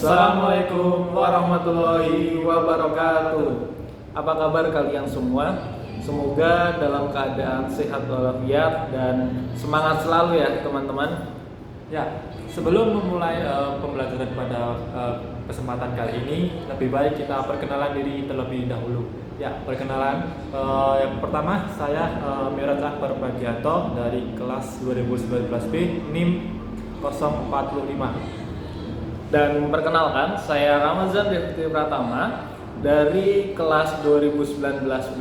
Assalamualaikum warahmatullahi wabarakatuh. Apa kabar kalian semua? Semoga dalam keadaan sehat walafiat dan semangat selalu ya teman-teman. Ya, sebelum memulai pembelajaran pada kesempatan kali ini, lebih baik kita perkenalan diri terlebih dahulu. Ya, perkenalan. Yang pertama, saya Miraj Akbar Bagianto dari kelas 2019B NIM 045. Dan perkenalkan, saya Ramazan Devti Pratama dari kelas 2019B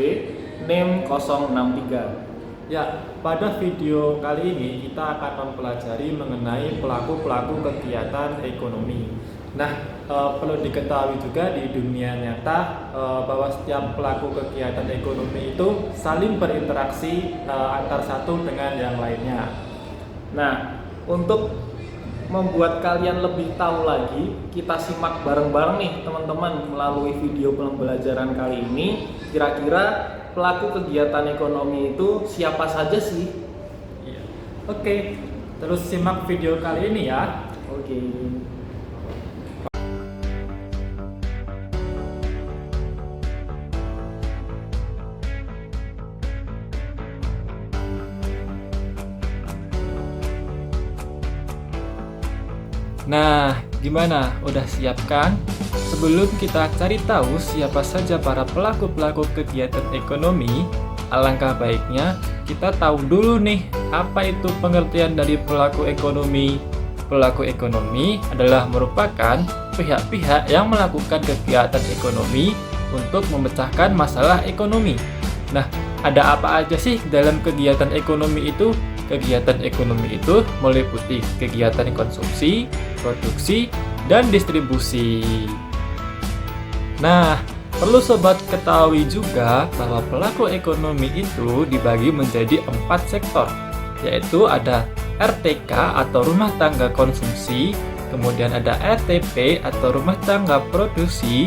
NIM 063. Ya, pada video kali ini kita akan mempelajari mengenai pelaku-pelaku kegiatan ekonomi. Nah, perlu diketahui juga di dunia nyata bahwa setiap pelaku kegiatan ekonomi itu saling berinteraksi antar satu dengan yang lainnya. Nah, untuk membuat kalian lebih tahu lagi, kita simak bareng-bareng nih teman-teman melalui video pembelajaran kali ini. Kira-kira pelaku kegiatan ekonomi itu siapa saja sih? Iya. Oke, terus simak video kali ini ya. Oke. Nah, gimana? Udah siap kan? Sebelum kita cari tahu siapa saja para pelaku-pelaku kegiatan ekonomi, alangkah baiknya kita tahu dulu nih apa itu pengertian dari pelaku ekonomi. Pelaku ekonomi adalah merupakan pihak-pihak yang melakukan kegiatan ekonomi untuk memecahkan masalah ekonomi. Nah, ada apa aja sih dalam kegiatan ekonomi itu? Kegiatan ekonomi itu meliputi kegiatan konsumsi, produksi, dan distribusi. Nah, perlu sobat ketahui juga bahwa pelaku ekonomi itu dibagi menjadi 4 sektor, yaitu ada RTK atau rumah tangga konsumsi, kemudian ada RTP atau rumah tangga produksi,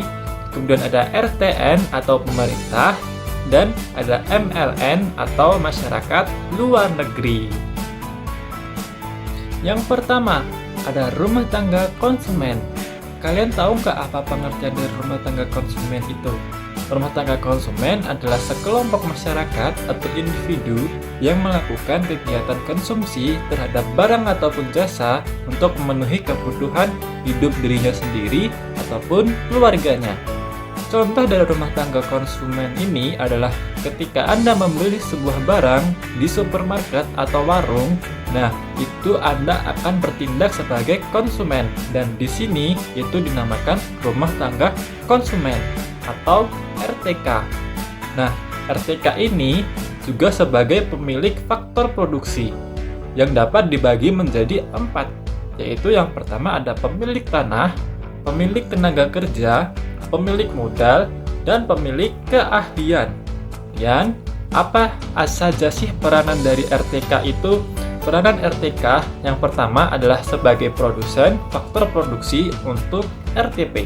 kemudian ada RTN atau pemerintah, dan ada MLN atau masyarakat luar negeri. Yang pertama, ada rumah tangga konsumen. Kalian tahu nggak apa pengertian dari rumah tangga konsumen itu? Rumah tangga konsumen adalah sekelompok masyarakat atau individu yang melakukan kegiatan konsumsi terhadap barang ataupun jasa untuk memenuhi kebutuhan hidup dirinya sendiri ataupun keluarganya. Contoh dari rumah tangga konsumen ini adalah ketika Anda membeli sebuah barang di supermarket atau warung, nah itu Anda akan bertindak sebagai konsumen, dan di sini itu dinamakan rumah tangga konsumen atau RTK. Nah, RTK ini juga sebagai pemilik faktor produksi yang dapat dibagi menjadi 4, yaitu yang pertama ada pemilik tanah, pemilik tenaga kerja, pemilik modal, dan pemilik keahlian. Dan apa saja sih peranan dari RTK itu? Peranan RTK yang pertama adalah sebagai produsen faktor produksi untuk RTP.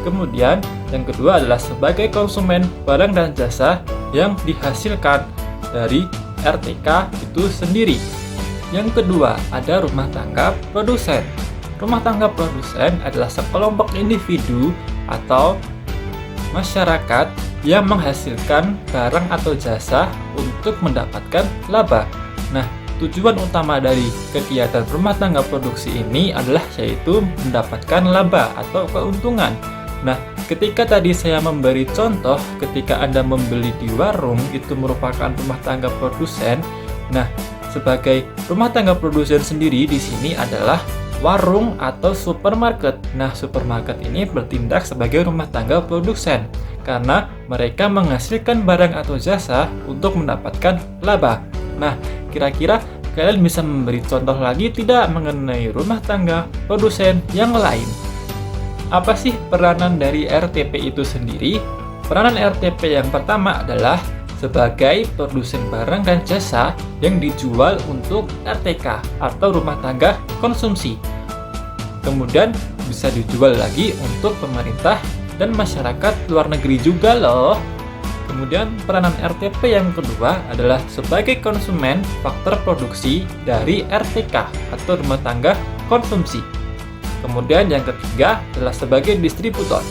Kemudian yang kedua adalah sebagai konsumen barang dan jasa yang dihasilkan dari RTK itu sendiri. Yang kedua ada rumah tangga produsen. Rumah tangga produsen adalah sekelompok individu atau masyarakat yang menghasilkan barang atau jasa untuk mendapatkan laba. Nah, tujuan utama dari kegiatan rumah tangga produksi ini adalah yaitu mendapatkan laba atau keuntungan. Nah, ketika tadi saya memberi contoh ketika Anda membeli di warung itu merupakan rumah tangga produsen. Nah, sebagai rumah tangga produsen sendiri di sini adalah warung atau supermarket. Nah, supermarket ini bertindak sebagai rumah tangga produsen karena mereka menghasilkan barang atau jasa untuk mendapatkan laba. Nah, kira-kira kalian bisa memberi contoh lagi tidak mengenai rumah tangga produsen yang lain? Apa sih peranan dari RTP itu sendiri? Peranan RTP yang pertama adalah sebagai produsen barang dan jasa yang dijual untuk RTK atau rumah tangga konsumsi. Kemudian bisa dijual lagi untuk pemerintah dan masyarakat luar negeri juga loh. Kemudian peranan RTP yang kedua adalah sebagai konsumen faktor produksi dari RTK atau rumah tangga konsumsi. Kemudian yang ketiga adalah sebagai distributor.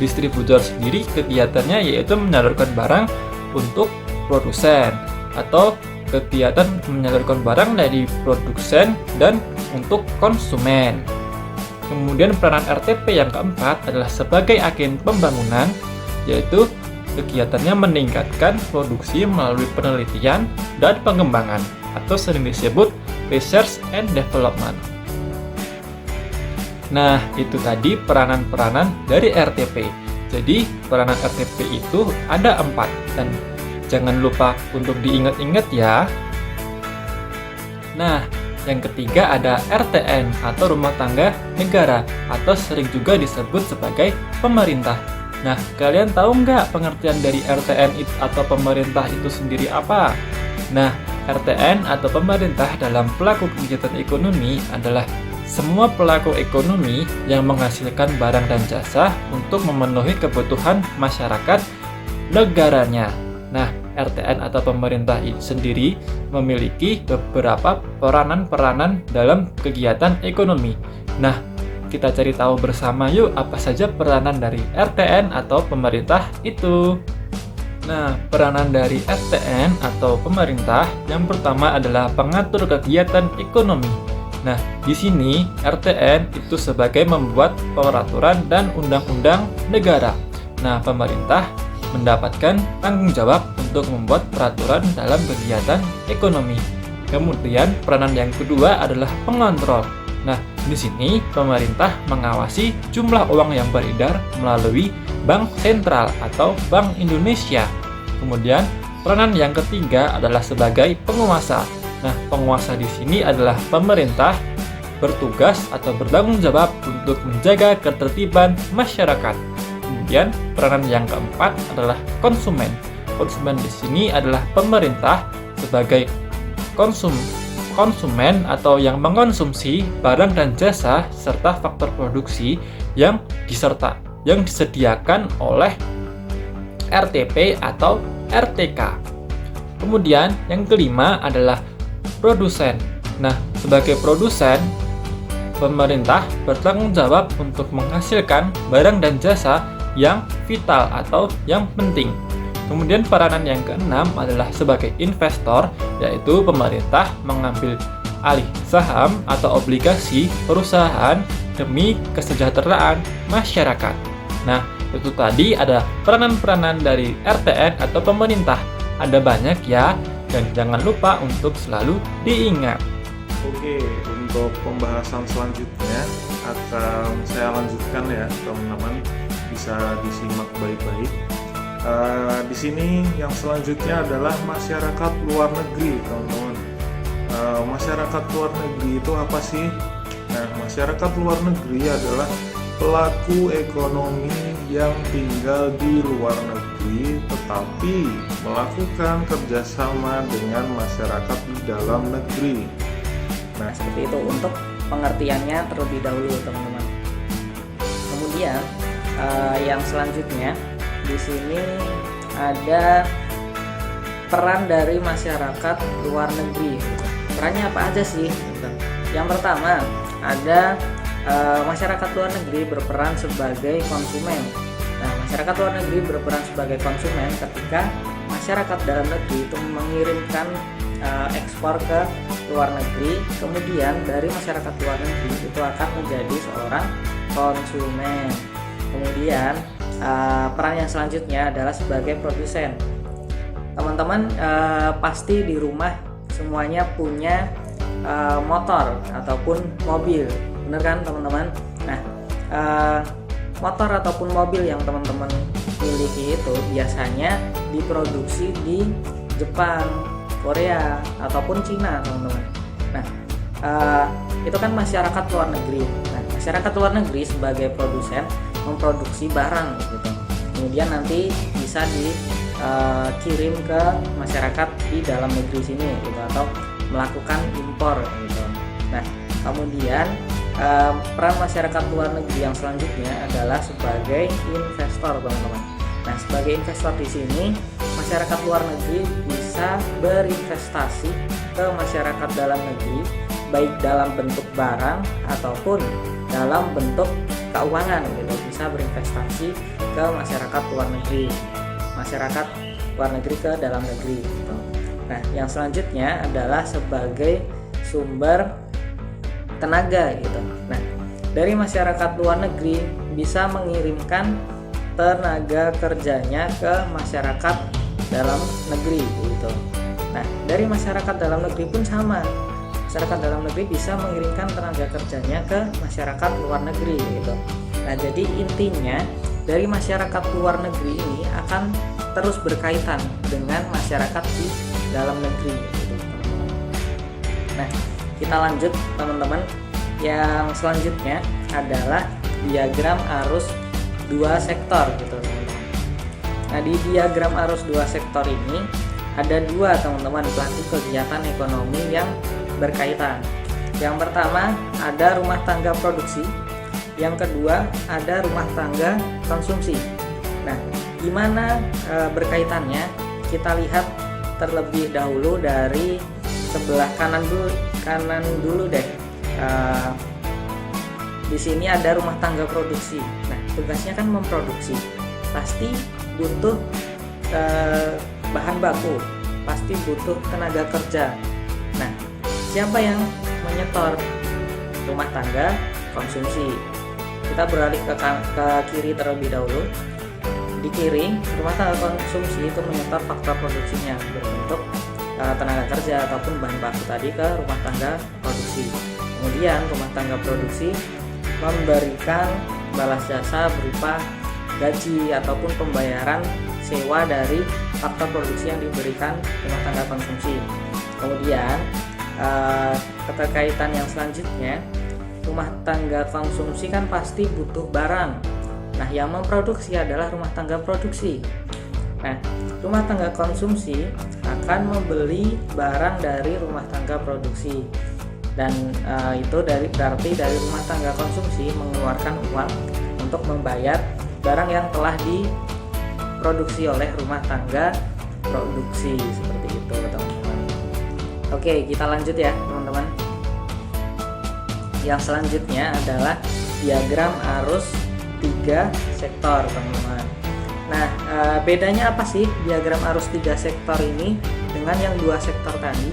Distributor sendiri kegiatannya yaitu menyalurkan barang untuk produsen atau kegiatan menyalurkan barang dari produsen dan untuk konsumen. Kemudian peranan RTP yang keempat adalah sebagai agen pembangunan, yaitu kegiatannya meningkatkan produksi melalui penelitian dan pengembangan atau sering disebut research and development. Nah, itu tadi peranan-peranan dari RTP. Jadi, peranan RTP itu ada 4 dan jangan lupa untuk diingat-ingat ya. Nah, yang ketiga ada RTN atau rumah tangga negara atau sering juga disebut sebagai pemerintah. Nah, kalian tahu nggak pengertian dari RTN atau pemerintah itu sendiri apa? Nah, RTN atau pemerintah dalam pelaku kegiatan ekonomi adalah semua pelaku ekonomi yang menghasilkan barang dan jasa untuk memenuhi kebutuhan masyarakat negaranya. Nah, RTN atau pemerintah sendiri memiliki beberapa peranan-peranan dalam kegiatan ekonomi. Nah, kita cari tahu bersama yuk apa saja peranan dari RTN atau pemerintah itu. Nah, peranan dari RTN atau pemerintah yang pertama adalah pengatur kegiatan ekonomi. Nah, di sini RTN itu sebagai membuat peraturan dan undang-undang negara. Nah, pemerintah mendapatkan tanggung jawab untuk membuat peraturan dalam kegiatan ekonomi. Kemudian peranan yang kedua adalah pengontrol. Nah, di sini pemerintah mengawasi jumlah uang yang beredar melalui Bank Sentral atau Bank Indonesia. Kemudian peranan yang ketiga adalah sebagai penguasa. Nah, penguasa di sini adalah pemerintah bertugas atau bertanggung jawab untuk menjaga ketertiban masyarakat. Kemudian peranan yang keempat adalah konsumen. Konsumen di sini adalah pemerintah sebagai konsumen atau yang mengonsumsi barang dan jasa serta faktor produksi yang disediakan oleh RTP atau RTK. Kemudian yang kelima adalah produsen. Nah, sebagai produsen, pemerintah bertanggung jawab untuk menghasilkan barang dan jasa yang vital atau yang penting. Kemudian peranan yang keenam adalah sebagai investor, yaitu pemerintah mengambil alih saham atau obligasi perusahaan demi kesejahteraan masyarakat. Nah, itu tadi ada peranan-peranan dari RTN atau pemerintah. Ada banyak ya, dan jangan lupa untuk selalu diingat. Oke, untuk pembahasan selanjutnya akan saya lanjutkan ya teman-teman, bisa disimak baik-baik. Di sini yang selanjutnya adalah masyarakat luar negeri, teman-teman. Masyarakat luar negeri itu apa sih? Nah, masyarakat luar negeri adalah pelaku ekonomi yang tinggal di luar negeri tetapi melakukan kerjasama dengan masyarakat di dalam negeri. Nah, seperti itu untuk pengertiannya terlebih dahulu, teman-teman. Kemudian yang selanjutnya di sini ada peran dari masyarakat luar negeri. Perannya apa aja sih? Yang pertama ada masyarakat luar negeri berperan sebagai konsumen. Nah, masyarakat luar negeri berperan sebagai konsumen ketika masyarakat dalam negeri itu mengirimkan ekspor ke luar negeri, kemudian dari masyarakat luar negeri itu akan menjadi seorang konsumen. Kemudian peran yang selanjutnya adalah sebagai produsen. Teman-teman pasti di rumah semuanya punya motor ataupun mobil, bener kan teman-teman? Nah, motor ataupun mobil yang teman-teman miliki itu biasanya diproduksi di Jepang, Korea ataupun Cina, teman-teman. Nah, itu kan masyarakat luar negeri. Nah, masyarakat luar negeri sebagai produsen memproduksi barang gitu. Kemudian nanti bisa dikirim ke masyarakat di dalam negeri sini gitu, atau melakukan impor gitu. Nah, kemudian peran masyarakat luar negeri yang selanjutnya adalah sebagai investor, teman-teman. Nah, sebagai investor di sini masyarakat luar negeri bisa berinvestasi ke masyarakat dalam negeri baik dalam bentuk barang ataupun dalam bentuk keuangan gitu, bisa berinvestasi ke masyarakat luar negeri ke dalam negeri gitu. Nah, yang selanjutnya adalah sebagai sumber tenaga gitu. Nah, dari masyarakat luar negeri bisa mengirimkan tenaga kerjanya ke masyarakat dalam negeri gitu. Nah, dari masyarakat dalam negeri pun sama. Masyarakat dalam negeri bisa mengirimkan tenaga kerjanya ke masyarakat luar negeri gitu. Nah, jadi intinya dari masyarakat luar negeri ini akan terus berkaitan dengan masyarakat di dalam negeri gitu, teman-teman. Nah, kita lanjut teman-teman. Yang selanjutnya adalah diagram arus dua sektor gitu, teman-teman. Nah, di diagram arus dua sektor ini ada dua, teman-teman, pelaku kegiatan ekonomi yang berkaitan. Yang pertama ada rumah tangga produksi, yang kedua ada rumah tangga konsumsi. Nah, gimana berkaitannya? Kita lihat terlebih dahulu dari sebelah kanan dulu deh. Di sini ada rumah tangga produksi. Nah, tugasnya kan memproduksi, pasti butuh bahan baku, pasti butuh tenaga kerja. Nah, siapa yang menyetor? Rumah tangga konsumsi. Kita beralih ke kiri terlebih dahulu. Di kiri, rumah tangga konsumsi itu menyetor faktor produksinya berbentuk tenaga kerja ataupun bahan baku tadi ke rumah tangga produksi. Kemudian rumah tangga produksi memberikan balas jasa berupa gaji ataupun pembayaran sewa dari faktor produksi yang diberikan rumah tangga konsumsi. Kemudian keterkaitan yang selanjutnya, rumah tangga konsumsi kan pasti butuh barang. Nah, yang memproduksi adalah rumah tangga produksi. Nah, rumah tangga konsumsi akan membeli barang dari rumah tangga produksi, dan itu berarti dari rumah tangga konsumsi mengeluarkan uang untuk membayar barang yang telah diproduksi oleh rumah tangga produksi, seperti itu, teman-teman. Oke, kita lanjut ya, teman-teman. Yang selanjutnya adalah diagram arus 3 sektor, teman-teman. Nah, bedanya apa sih diagram arus 3 sektor ini dengan yang 2 sektor tadi?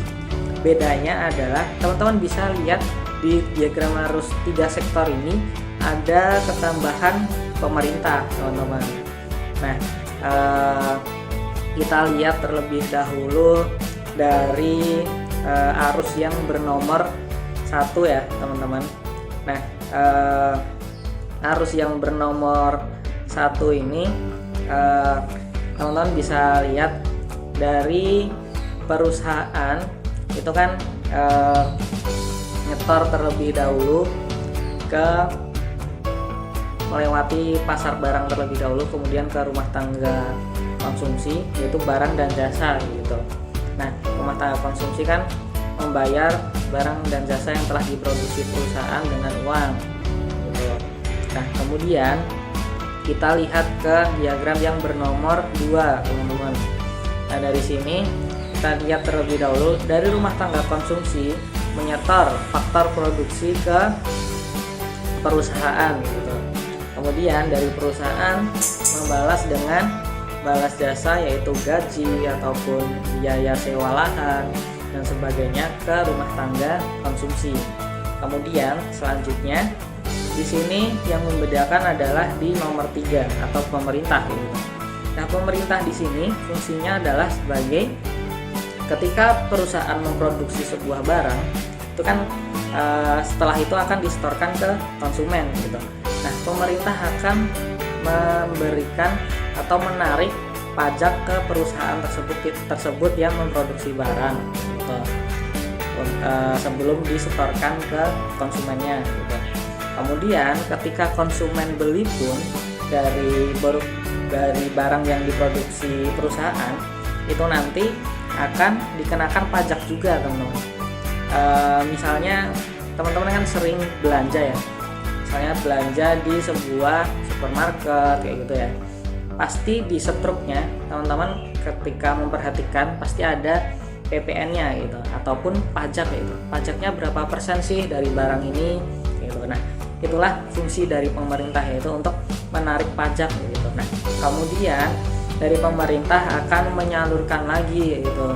Bedanya adalah teman-teman bisa lihat di diagram arus 3 sektor ini ada ketambahan pemerintah, teman-teman. Nah, kita lihat terlebih dahulu dari arus yang bernomor 1 ya, teman-teman. Nah, arus yang bernomor 1 ini teman-teman bisa lihat dari perusahaan itu kan nyetor terlebih dahulu ke melewati pasar barang terlebih dahulu, kemudian ke rumah tangga konsumsi, yaitu barang dan jasa gitu. Nah, rumah tangga konsumsi kan membayar barang dan jasa yang telah diproduksi perusahaan dengan uang gitu. Nah, kemudian kita lihat ke diagram yang bernomor 2, teman-teman. Nah, dari sini kita lihat terlebih dahulu dari rumah tangga konsumsi menyetor faktor produksi ke perusahaan gitu. Kemudian dari perusahaan membalas dengan balas jasa, yaitu gaji ataupun biaya sewa lahan dan sebagainya ke rumah tangga konsumsi. Kemudian selanjutnya di sini yang membedakan adalah di nomor 3 atau pemerintah gitu. Nah, pemerintah di sini fungsinya adalah sebagai ketika perusahaan memproduksi sebuah barang itu kan setelah itu akan disetorkan ke konsumen gitu. Nah, pemerintah akan memberikan atau menarik pajak ke perusahaan tersebut yang memproduksi barang gitu, sebelum disetorkan ke konsumennya gitu. Kemudian ketika konsumen beli pun dari barang yang diproduksi perusahaan itu nanti akan dikenakan pajak juga, teman-teman. Misalnya teman-teman kan sering belanja ya, misalnya belanja di sebuah supermarket kayak gitu ya, pasti di struknya teman-teman ketika memperhatikan pasti ada PPN-nya gitu ataupun pajak gitu. Pajaknya berapa persen sih dari barang ini gitu. Nah, itulah fungsi dari pemerintah, yaitu untuk menarik pajak gitu. Nah, kemudian dari pemerintah akan menyalurkan lagi gitu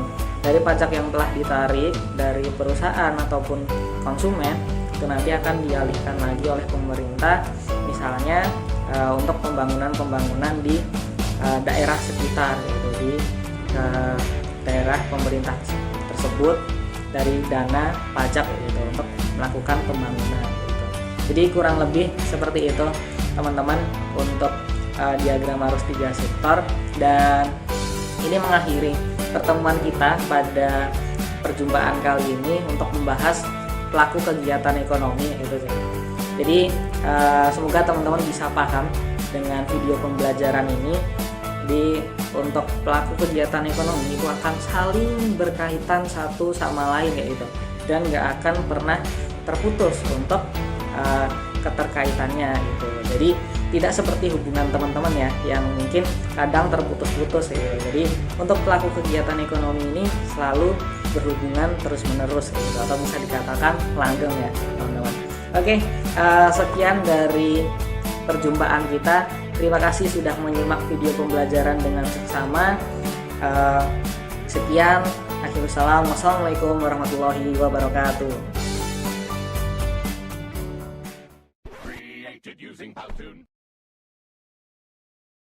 dari pajak yang telah ditarik dari perusahaan ataupun konsumen, itu nanti akan dialihkan lagi oleh pemerintah, misalnya untuk pembangunan di daerah sekitar gitu, di daerah pemerintah tersebut dari dana pajak gitu untuk melakukan pembangunan gitu. Jadi kurang lebih seperti itu teman-teman untuk diagram arus 3 sektor, dan ini mengakhiri pertemuan kita pada perjumpaan kali ini untuk membahas pelaku kegiatan ekonomi gitu. Jadi semoga teman-teman bisa paham dengan video pembelajaran ini. Untuk pelaku kegiatan ekonomi itu akan saling berkaitan satu sama lain kayak gitu, dan nggak akan pernah terputus untuk keterkaitannya gitu. Jadi tidak seperti hubungan teman-teman ya yang mungkin kadang terputus-putus gitu. Jadi untuk pelaku kegiatan ekonomi ini selalu berhubungan terus-menerus gitu, atau bisa dikatakan langgeng ya teman-teman. Oke, sekian dari perjumpaan kita. Terima kasih sudah menyimak video pembelajaran dengan seksama. Sekian, akhirul salam. Wassalamualaikum warahmatullahi wabarakatuh.